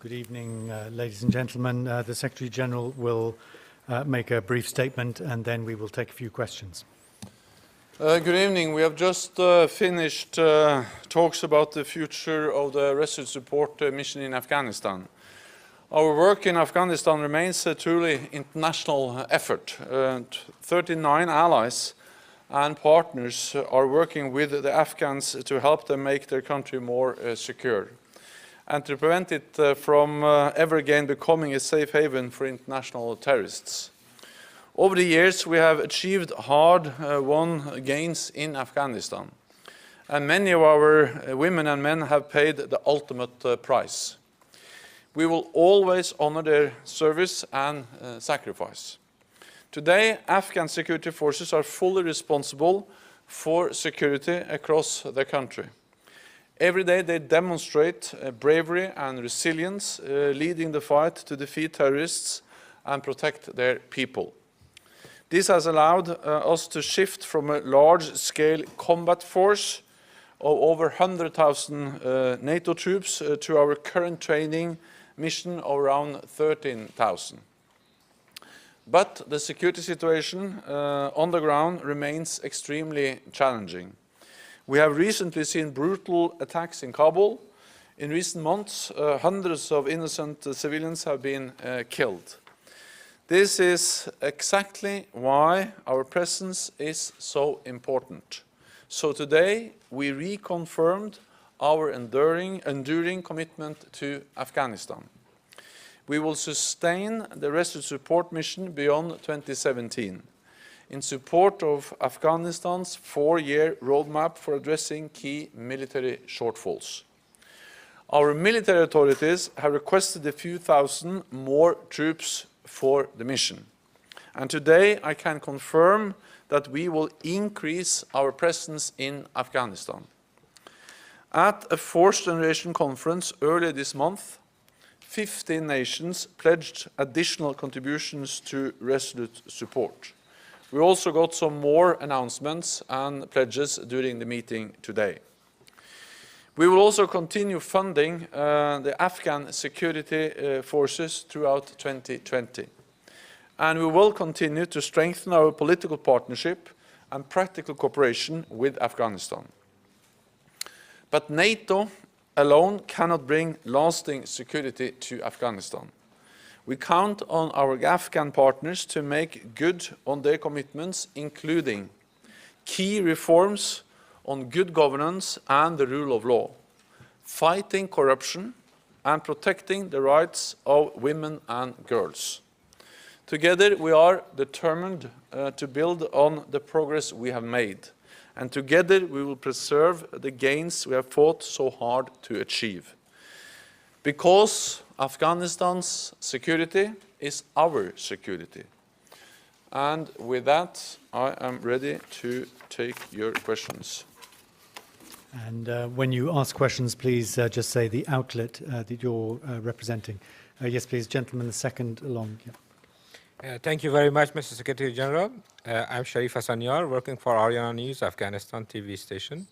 Good evening, ladies and gentlemen. The Secretary General will make a brief statement and then we will take a few questions. Good evening. We have just finished talks about the future of the Resolute Support mission in Afghanistan. Our work in Afghanistan remains a truly international effort. 39 allies and partners are working with the Afghans to help them make their country more secure and to prevent it from ever again becoming a safe haven for international terrorists. Over the years, we have achieved hard-won gains in Afghanistan, and many of our women and men have paid the ultimate price. We will always honor their service and sacrifice. Today, Afghan security forces are fully responsible for security across the country. Every day they demonstrate bravery and resilience, leading the fight to defeat terrorists and protect their people. This has allowed us to shift from a large-scale combat force of over 100,000 NATO troops to our current training mission of around 13,000. But the security situation on the ground remains extremely challenging. We have recently seen brutal attacks in Kabul. In recent months, hundreds of innocent civilians have been killed. This is exactly why our presence is so important. So today, we reconfirmed our enduring commitment to Afghanistan. We will sustain the Resolute Support mission beyond 2017 in support of Afghanistan's 4-year roadmap for addressing key military shortfalls. Our military authorities have requested a few thousand more troops for the mission. And today I can confirm that we will increase our presence in Afghanistan. At a fourth generation conference earlier this month, 15 nations pledged additional contributions to Resolute Support. We also got some more announcements and pledges during the meeting today. We will also continue funding the Afghan security forces throughout 2020. And we will continue to strengthen our political partnership and practical cooperation with Afghanistan. But NATO alone cannot bring lasting security to Afghanistan. We count on our Afghan partners to make good on their commitments, including key reforms on good governance and the rule of law, fighting corruption, and protecting the rights of women and girls. Together, we are determined to build on the progress we have made, and together we will preserve the gains we have fought so hard to achieve. Because Afghanistan's security is our security. And with that, I am ready to take your questions. And when you ask questions, please just say the outlet that you're representing. Yes, please, gentleman, the second along. Yeah. Thank you very much, Mr. Secretary General. I'm Sharif Hassanyar, working for Ariana News, Afghanistan TV station.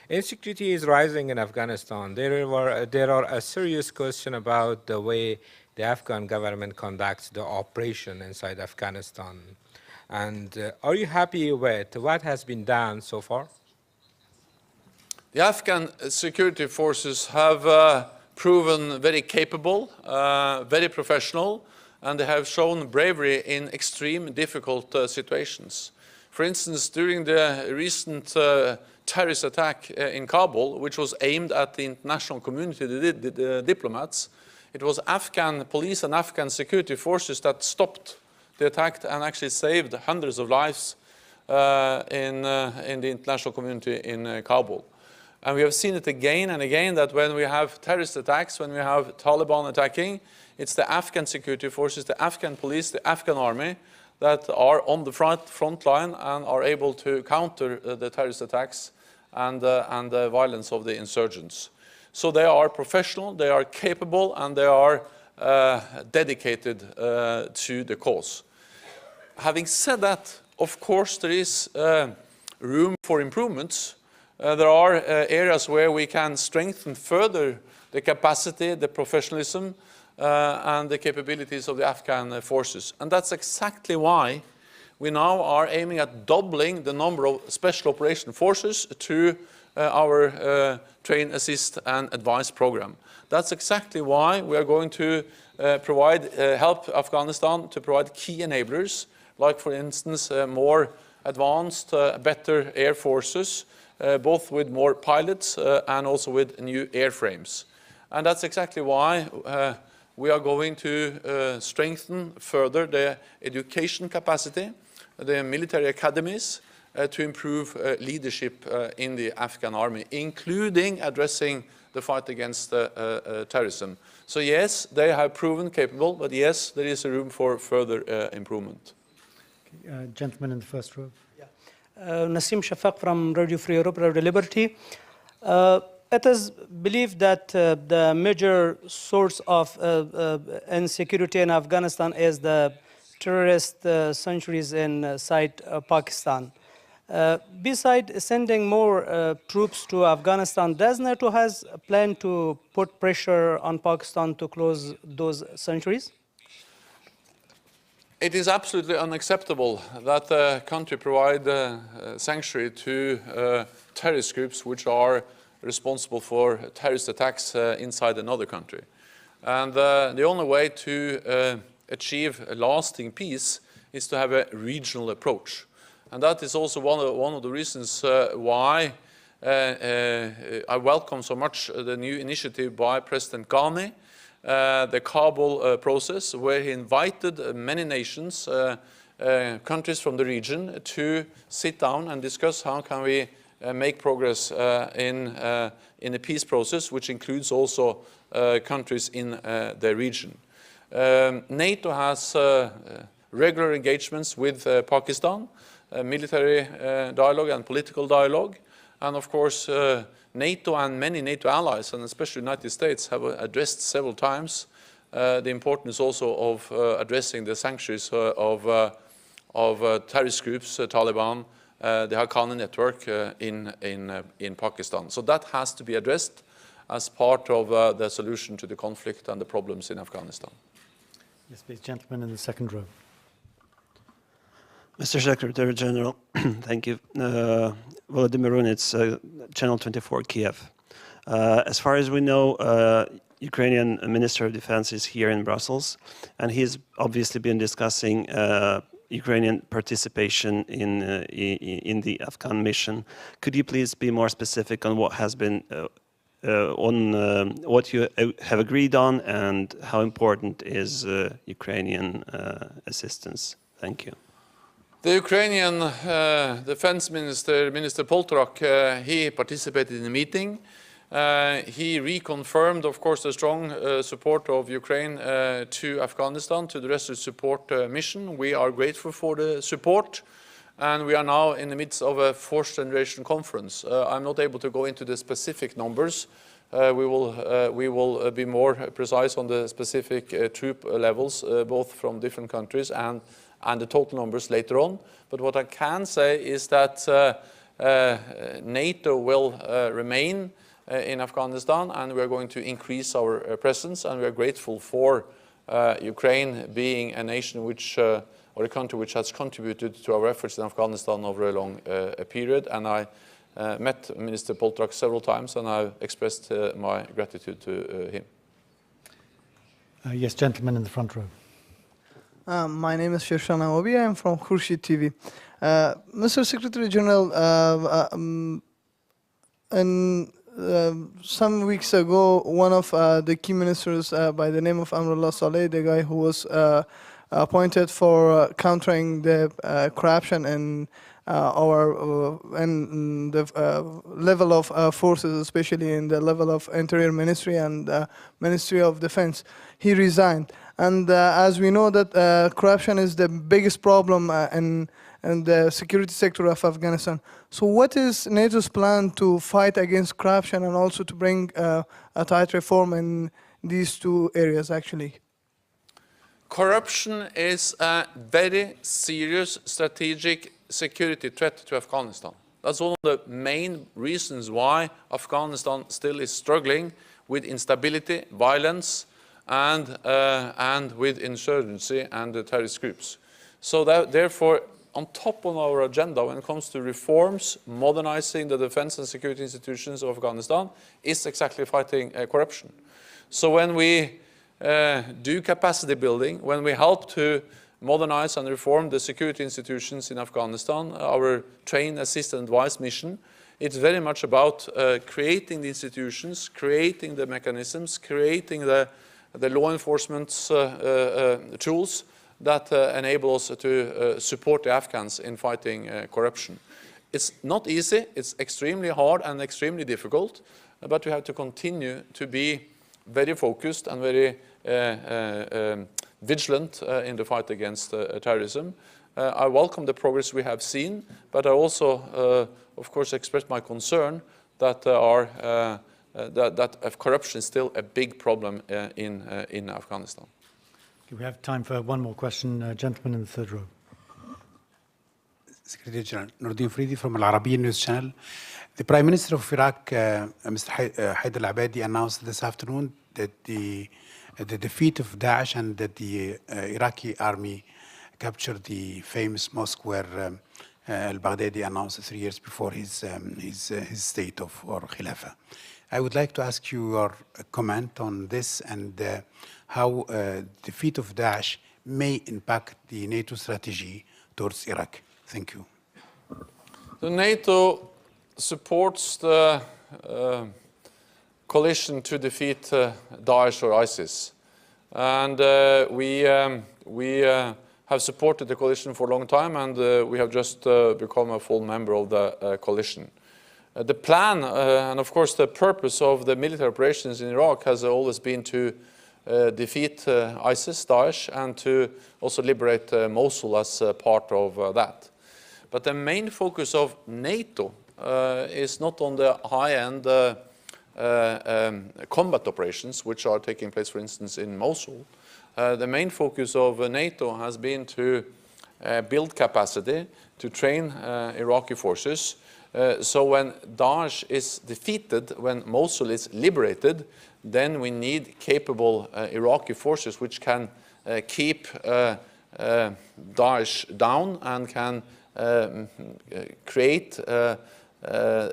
Insecurity is rising in Afghanistan. There are a serious question about the way the Afghan government conducts the operation inside Afghanistan. And are you happy with what has been done so far? The Afghan security forces have proven very capable, very professional, and they have shown bravery in extreme difficult situations. For instance, during the recent terrorist attack in Kabul, which was aimed at the international community, the diplomats, it was Afghan police and Afghan security forces that stopped the attack and actually saved hundreds of lives in the international community in Kabul. And we have seen it again and again that when we have terrorist attacks, when we have Taliban attacking, it's the Afghan security forces, the Afghan police, the Afghan army that are on the front line and are able to counter the terrorist attacks and the violence of the insurgents. So they are professional, they are capable, and they are dedicated to the cause. Having said that, of course, there is room for improvements. There are areas where we can strengthen further the capacity, the professionalism, and the capabilities of the Afghan forces. And that's exactly why we now are aiming at doubling the number of special operation forces to our train, assist, and advise program. That's exactly why we are going to help Afghanistan to provide key enablers, like, for instance, more advanced, better air forces, both with more pilots and also with new airframes. And that's exactly why we are going to strengthen further the education capacity, the military academies, to improve leadership in the Afghan army, including addressing the fight against terrorism. So yes, they have proven capable, but yes, there is a room for further improvement. Gentleman in the first row. Nassim Shafaq from Radio Free Europe, Radio Liberty. It is believed that the major source of insecurity in Afghanistan is the terrorist sanctuaries inside Pakistan. Besides sending more troops to Afghanistan, does NATO has a plan to put pressure on Pakistan to close those sanctuaries? It is absolutely unacceptable that a country provide sanctuary to terrorist groups which are responsible for terrorist attacks inside another country. And the only way to achieve a lasting peace is to have a regional approach. And that is also one of the reasons why I welcome so much the new initiative by President Ghani, the Kabul process, where he invited many nations, countries from the region, to sit down and discuss how can we make progress in a peace process, which includes also countries in the region. NATO has regular engagements with Pakistan, military dialogue and political dialogue, and of course NATO and many NATO allies, and especially the United States, have addressed several times the importance also of addressing the sanctuaries of terrorist groups, Taliban, the Haqqani network in Pakistan. So that has to be addressed as part of the solution to the conflict and the problems in Afghanistan. Yes, please, gentleman in the second row. Mr. Secretary General, thank you. Volodymyr Runets, Channel 24, Kiev. As far as we know, Ukrainian Minister of Defense is here in Brussels, and he's obviously been discussing Ukrainian participation in the Afghan mission. Could you please be more specific on what has been what you have agreed on, and how important is Ukrainian assistance? Thank you. The Ukrainian Defense Minister, Minister Poltorak, he participated in the meeting. He reconfirmed, of course, the strong support of Ukraine to Afghanistan, to the rescue support mission. We are grateful for the support, and we are now in the midst of a fourth generation conference. I'm not able to go into the specific numbers. We will be more precise on the specific troop levels, both from different countries and the total numbers later on. But what I can say is that NATO will remain in Afghanistan, and we are going to increase our presence, and we are grateful for Ukraine being a nation which, or a country which has contributed to our efforts in Afghanistan over a long period. And I met Minister Poltorak several times, and I expressed my gratitude to him. Yes, gentleman in the front row. My name is Shirshana Obi. I am from Khurshid TV. Mr. Secretary General, some weeks ago, one of the key ministers by the name of Amrullah Saleh, the guy who was appointed for countering the corruption in and the level of forces, especially in the level of Interior Ministry and Ministry of Defense, he resigned. And as we know that corruption is the biggest problem in the security sector of Afghanistan. So what is NATO's plan to fight against corruption and also to bring a tight reform in these two areas, actually? Corruption is a very serious strategic security threat to Afghanistan. That's one of the main reasons why Afghanistan still is struggling with instability, violence, and with insurgency and the terrorist groups. So therefore, on top of our agenda when it comes to reforms, modernizing the defense and security institutions of Afghanistan, is exactly fighting corruption. So when we do capacity building, when we help to modernize and reform the security institutions in Afghanistan, our train, assist and advise mission, it's very much about creating the institutions, creating the mechanisms, creating the law enforcement tools that enable us to support the Afghans in fighting corruption. It's not easy, it's extremely hard and extremely difficult, but we have to continue to be very focused and very vigilant in the fight against terrorism. I welcome the progress we have seen, but I also, of course, express my concern that that corruption is still a big problem in Afghanistan. We have time for one more question. Gentleman in the third row. Secretary General, Nordin Fridi from Al Arabiya News Channel. The Prime Minister of Iraq, Mr. Haider al-Abadi, announced this afternoon that the defeat of Daesh and that the Iraqi army captured the famous mosque where al-Baghdadi announced 3 years before his state of or Khilafah. I would like to ask you your comment on this and how defeat of Daesh may impact the NATO strategy towards Iraq. Thank you. The NATO supports the coalition to defeat Daesh or ISIS. And we have supported the coalition for a long time, and we have just become a full member of the coalition. The plan, and of course the purpose of the military operations in Iraq has always been to defeat ISIS, Daesh, and to also liberate Mosul as part of that. But the main focus of NATO is not on the high-end combat operations, which are taking place, for instance, in Mosul. The main focus of NATO has been to build capacity, to train Iraqi forces. So when Daesh is defeated, when Mosul is liberated, then we need capable Iraqi forces which can keep Daesh down and can create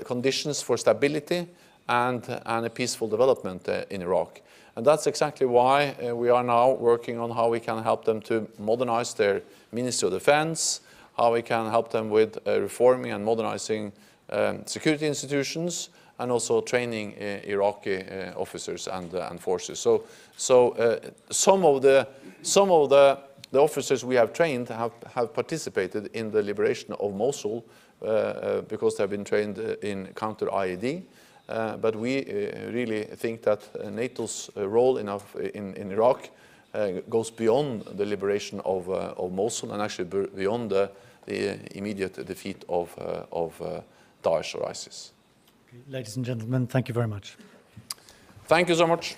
conditions for stability and a peaceful development in Iraq. And that's exactly why we are now working on how we can help them to modernize their Ministry of Defense, how we can help them with reforming and modernizing security institutions, and also training Iraqi officers and forces. So some of the officers we have trained have participated in the liberation of Mosul because they have been trained in counter-IED. But we really think that NATO's role in Iraq goes beyond the liberation of Mosul and actually beyond the immediate defeat of Daesh or ISIS. Ladies and gentlemen, thank you very much. Thank you so much.